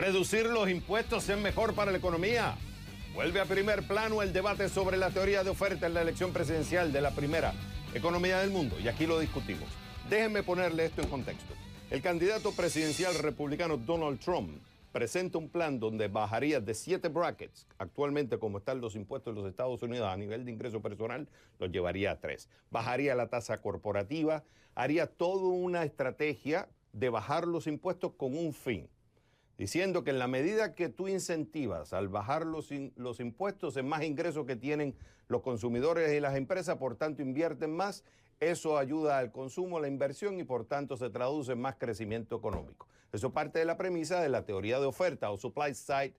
Reducir los impuestos es mejor para la economía. Vuelve a primer plano el debate sobre la teoría de oferta en la elección presidencial de la primera economía del mundo. Y aquí lo discutimos. Déjenme ponerle esto en contexto. El candidato presidencial republicano Donald Trump presenta un plan donde bajaría de 7 brackets, actualmente como están los impuestos en los Estados Unidos a nivel de ingreso personal, los llevaría a 3. Bajaría la tasa corporativa, haría toda una estrategia de bajar los impuestos con un fin, diciendo que en la medida que tú incentivas al bajar los impuestos, es más ingresos que tienen los consumidores y las empresas, por tanto invierten más, eso ayuda al consumo, a la inversión y por tanto se traduce en más crecimiento económico. Eso parte de la premisa de la teoría de oferta o supply side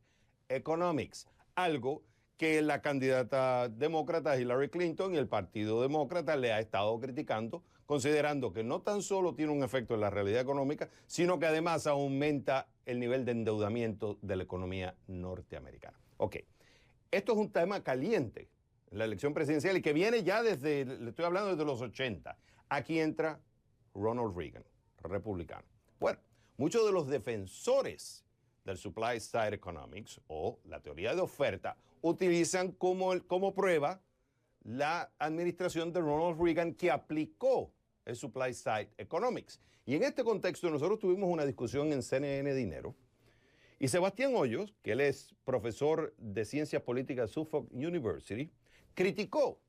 economics, algo que la candidata demócrata Hillary Clinton y el Partido Demócrata le ha estado criticando, considerando que no tan solo tiene un efecto en la realidad económica, sino que además aumenta el nivel de endeudamiento de la economía norteamericana. Ok, esto es un tema caliente en la elección presidencial y que viene ya desde, le estoy hablando desde los 80. Aquí entra Ronald Reagan, republicano. Bueno, muchos de los defensores del supply side economics o la teoría de oferta utilizan como prueba la administración de Ronald Reagan que aplicó el supply side economics. Y en este contexto nosotros tuvimos una discusión en CNN Dinero y Sebastián Hoyos, que él es profesor de Ciencias Políticas de Suffolk University, criticó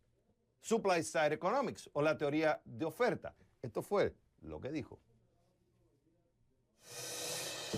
supply side economics o la teoría de oferta. Esto fue lo que dijo.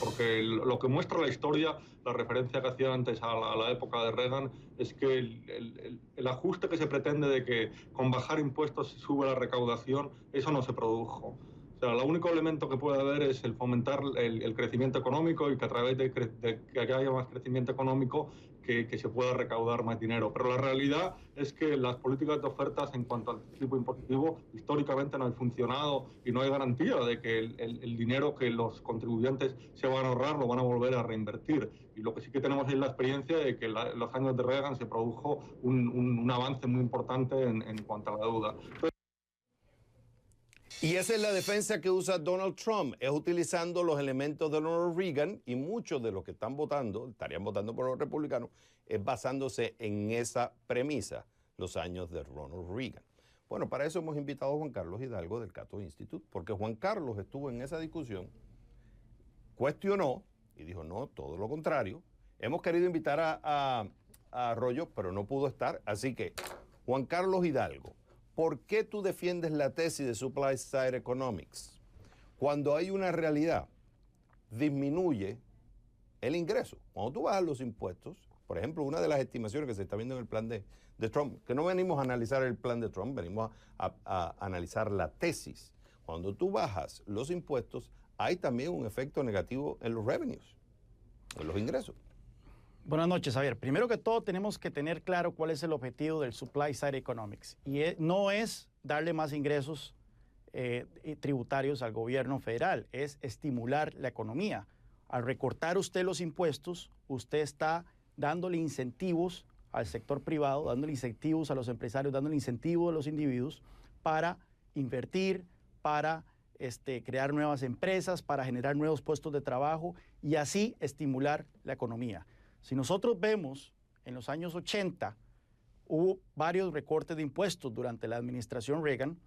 Porque lo que muestra la historia, la referencia que hacía antes a la época de Reagan, es que el ajuste que se pretende de que con bajar impuestos se sube la recaudación, eso no se produjo. O sea, el único elemento que puede haber es el fomentar el crecimiento económico y que a través de que haya más crecimiento económico que se pueda recaudar más dinero. Pero la realidad es que las políticas de ofertas en cuanto al tipo impositivo históricamente no han funcionado y no hay garantía de que el dinero que los contribuyentes se van a ahorrar lo van a volver a reinvertir. Y lo que sí que tenemos es la experiencia de que en los años de Reagan se produjo un avance muy importante en cuanto a la deuda. Y esa es la defensa que usa Donald Trump, es utilizando los elementos de Ronald Reagan y muchos de los que están votando, estarían votando por los republicanos, es basándose en esa premisa, los años de Ronald Reagan. Bueno, para eso hemos invitado a Juan Carlos Hidalgo del Cato Institute, porque Juan Carlos estuvo en esa discusión, cuestionó y dijo, no, todo lo contrario. Hemos querido invitar a Arroyo, pero no pudo estar, así que Juan Carlos Hidalgo, ¿por qué tú defiendes la tesis de supply side economics? Cuando hay una realidad, disminuye el ingreso. Cuando tú bajas los impuestos, por ejemplo, una de las estimaciones que se está viendo en el plan de Trump, que no venimos a analizar el plan de Trump, venimos a analizar la tesis. Cuando tú bajas los impuestos, hay también un efecto negativo en los revenues, en los ingresos. Buenas noches, Javier. Primero que todo, tenemos que tener claro cuál es el objetivo del supply side economics. Y no es darle más ingresos tributarios al gobierno federal, es estimular la economía. Al recortar usted los impuestos, usted está dándole incentivos al sector privado, dándole incentivos a los empresarios, dándole incentivos a los individuos para invertir, para crear nuevas empresas, para generar nuevos puestos de trabajo y así estimular la economía. Si nosotros vemos, en los años 80 hubo varios recortes de impuestos durante la administración Reagan.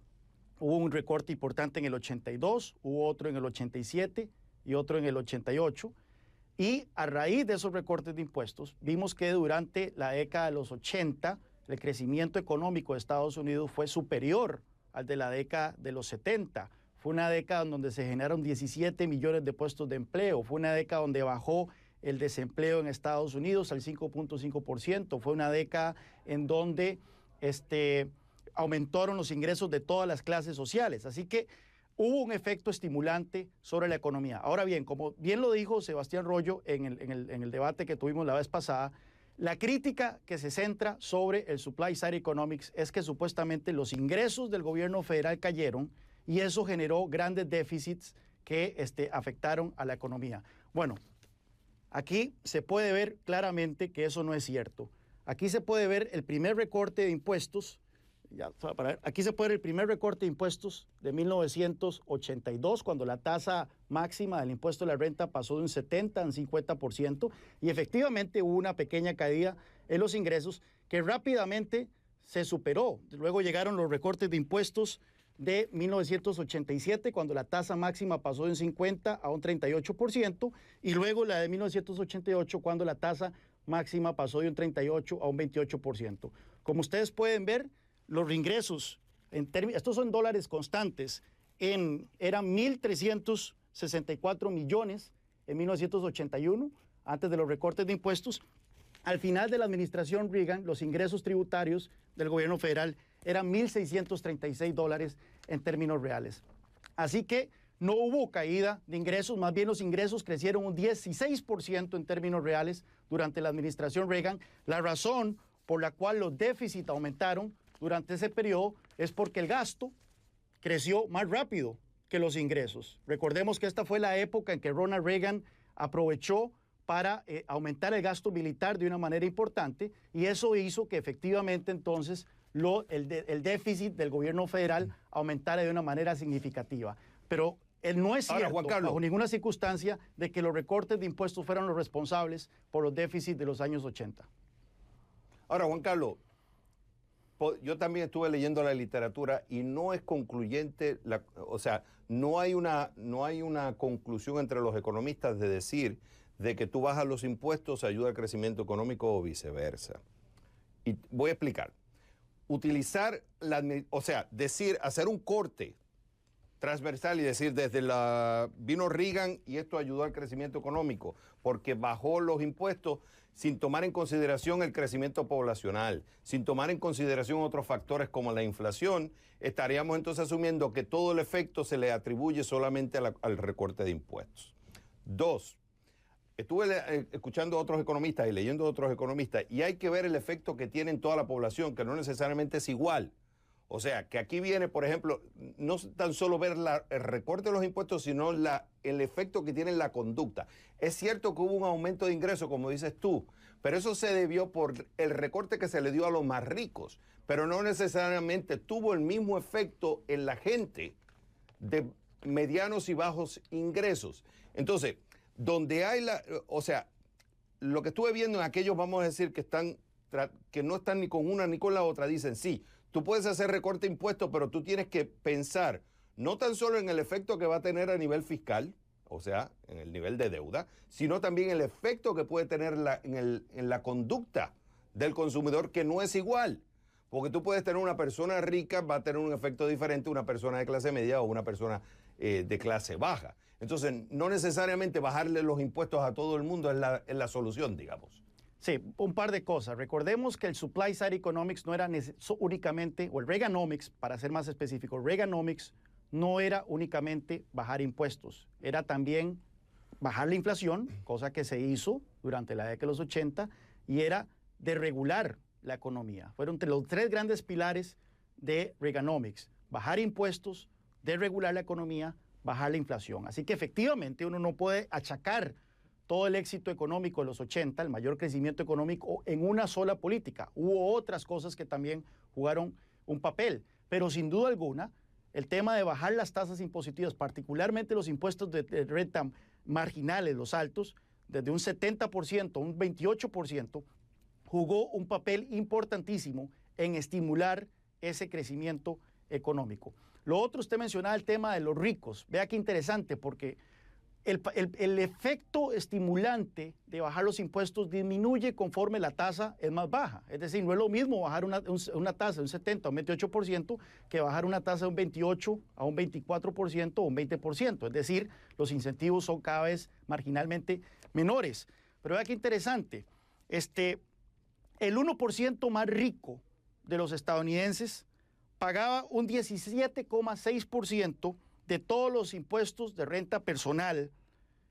Hubo un recorte importante en el 82, hubo otro en el 87 y otro en el 88. Y a raíz de esos recortes de impuestos, vimos que durante la década de los 80 el crecimiento económico de Estados Unidos fue superior al de la década de los 70. Fue una década en donde se generaron 17 millones de puestos de empleo. Fue una década donde bajó el desempleo en Estados Unidos al 5.5%. Fue una década en donde aumentaron los ingresos de todas las clases sociales. Así que hubo un efecto estimulante sobre la economía. Ahora bien, como bien lo dijo Sebastián Rollo en el debate que tuvimos la vez pasada, la crítica que se centra sobre el supply side economics es que supuestamente los ingresos del gobierno federal cayeron y eso generó grandes déficits que afectaron a la economía. Bueno, aquí se puede ver claramente que eso no es cierto. Aquí se puede ver el primer recorte de impuestos Aquí se puede ver el primer recorte de impuestos de 1982, cuando la tasa máxima del impuesto de la renta pasó de un 70 a un 50%, y efectivamente hubo una pequeña caída en los ingresos que rápidamente se superó. Luego llegaron los recortes de impuestos de 1987, cuando la tasa máxima pasó de un 50 a un 38%, y luego la de 1988, cuando la tasa máxima pasó de un 38 a un 28%. Como ustedes pueden ver, los ingresos, estos son dólares constantes, eran 1.364 millones en 1981, antes de los recortes de impuestos. Al final de la administración Reagan, los ingresos tributarios del gobierno federal eran 1.636 dólares en términos reales. Así que no hubo caída de ingresos, más bien los ingresos crecieron un 16% en términos reales durante la administración Reagan. La razón por la cual los déficits aumentaron durante ese periodo es porque el gasto creció más rápido que los ingresos. Recordemos que esta fue la época en que Ronald Reagan aprovechó para aumentar el gasto militar de una manera importante, y eso hizo que efectivamente entonces el déficit del gobierno federal aumentara de una manera significativa. Pero no es cierto, bajo ninguna circunstancia, de que los recortes de impuestos fueron los responsables por los déficits de los años 80. Ahora, Juan Carlos, yo también estuve leyendo la literatura y no es concluyente, o sea, no hay una conclusión entre los economistas de decir de que tú bajas los impuestos ayuda al crecimiento económico o viceversa. Y voy a explicar. Hacer un corte transversal y decir vino Reagan y esto ayudó al crecimiento económico porque bajó los impuestos sin tomar en consideración el crecimiento poblacional, sin tomar en consideración otros factores como la inflación, estaríamos entonces asumiendo que todo el efecto se le atribuye solamente al recorte de impuestos. Dos, estuve escuchando a otros economistas y leyendo a otros economistas y hay que ver el efecto que tiene en toda la población, que no necesariamente es igual. O sea, que aquí viene, por ejemplo, no tan solo ver el recorte de los impuestos, sino el efecto que tiene en la conducta. Es cierto que hubo un aumento de ingresos, como dices tú, pero eso se debió por el recorte que se le dio a los más ricos, pero no necesariamente tuvo el mismo efecto en la gente de medianos y bajos ingresos. Entonces, donde hay lo que estuve viendo en aquellos, vamos a decir, que no están ni con una ni con la otra, dicen sí. Tú puedes hacer recorte de impuestos, pero tú tienes que pensar no tan solo en el efecto que va a tener a nivel fiscal, o sea, en el nivel de deuda, sino también el efecto que puede tener en la conducta del consumidor, que no es igual. Porque tú puedes tener una persona rica, va a tener un efecto diferente a una persona de clase media o una persona de clase baja. Entonces, no necesariamente bajarle los impuestos a todo el mundo es la solución, digamos. Sí, un par de cosas. Recordemos que el Supply Side Economics no era únicamente, o el Reaganomics, para ser más específico, Reaganomics no era únicamente bajar impuestos, era también bajar la inflación, cosa que se hizo durante la década de los 80, y era deregular la economía. Fueron entre los tres grandes pilares de Reaganomics: bajar impuestos, deregular la economía, bajar la inflación. Así que efectivamente uno no puede achacar todo el éxito económico de los 80, el mayor crecimiento económico, en una sola política. Hubo otras cosas que también jugaron un papel, pero sin duda alguna, el tema de bajar las tasas impositivas, particularmente los impuestos de renta marginales, los altos, desde un 70% a un 28%, jugó un papel importantísimo en estimular ese crecimiento económico. Lo otro, usted mencionaba el tema de los ricos. Vea qué interesante, porque el efecto estimulante de bajar los impuestos disminuye conforme la tasa es más baja. Es decir, no es lo mismo bajar una tasa de un 70 a un 28% que bajar una tasa de un 28 a un 24% o un 20%. Es decir, los incentivos son cada vez marginalmente menores. Pero vea qué interesante. El 1% más rico de los estadounidenses pagaba un 17,6% de todos los impuestos de renta personal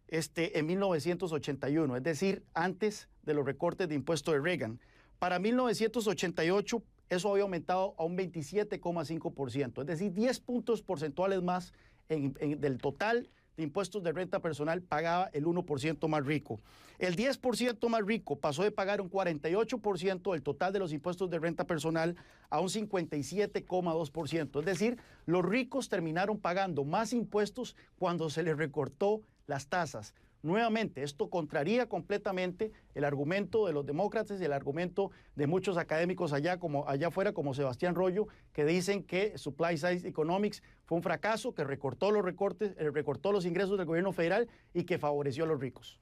en 1981, es decir, antes de los recortes de impuestos de Reagan. Para 1988 eso había aumentado a un 27,5%, es decir, 10 puntos porcentuales más del total de impuestos de renta personal pagaba el 1% más rico. El 10% más rico pasó de pagar un 48% del total de los impuestos de renta personal a un 57,2%. Es decir, los ricos terminaron pagando más impuestos cuando se les recortó las tasas. Nuevamente, esto contraría completamente el argumento de los demócratas y el argumento de muchos académicos allá afuera, como Sebastián Rollo, que dicen que Supply Side Economics fue un fracaso, que recortó los ingresos del gobierno federal y que favoreció a los ricos.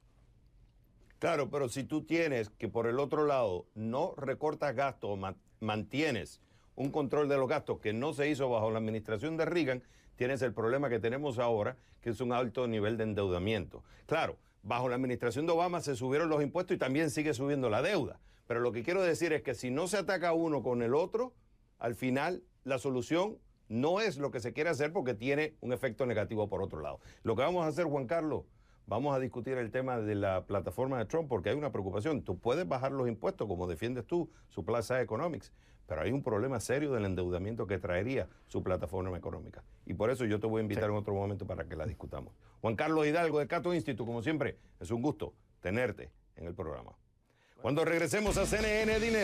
Claro, pero si tú tienes que por el otro lado no recortas gastos, mantienes un control de los gastos que no se hizo bajo la administración de Reagan, tienes el problema que tenemos ahora, que es un alto nivel de endeudamiento. Claro, bajo la administración de Obama se subieron los impuestos y también sigue subiendo la deuda. Pero lo que quiero decir es que si no se ataca uno con el otro, al final la solución no es lo que se quiere hacer porque tiene un efecto negativo por otro lado. Lo que vamos a hacer, Juan Carlos, vamos a discutir el tema de la plataforma de Trump porque hay una preocupación. Tú puedes bajar los impuestos como defiendes tú, Supply Side Economics, pero hay un problema serio del endeudamiento que traería su plataforma económica. Y por eso yo te voy a invitar en otro momento para que la discutamos. Juan Carlos Hidalgo de Cato Institute, como siempre, es un gusto tenerte en el programa. Cuando regresemos a CNN Dinero.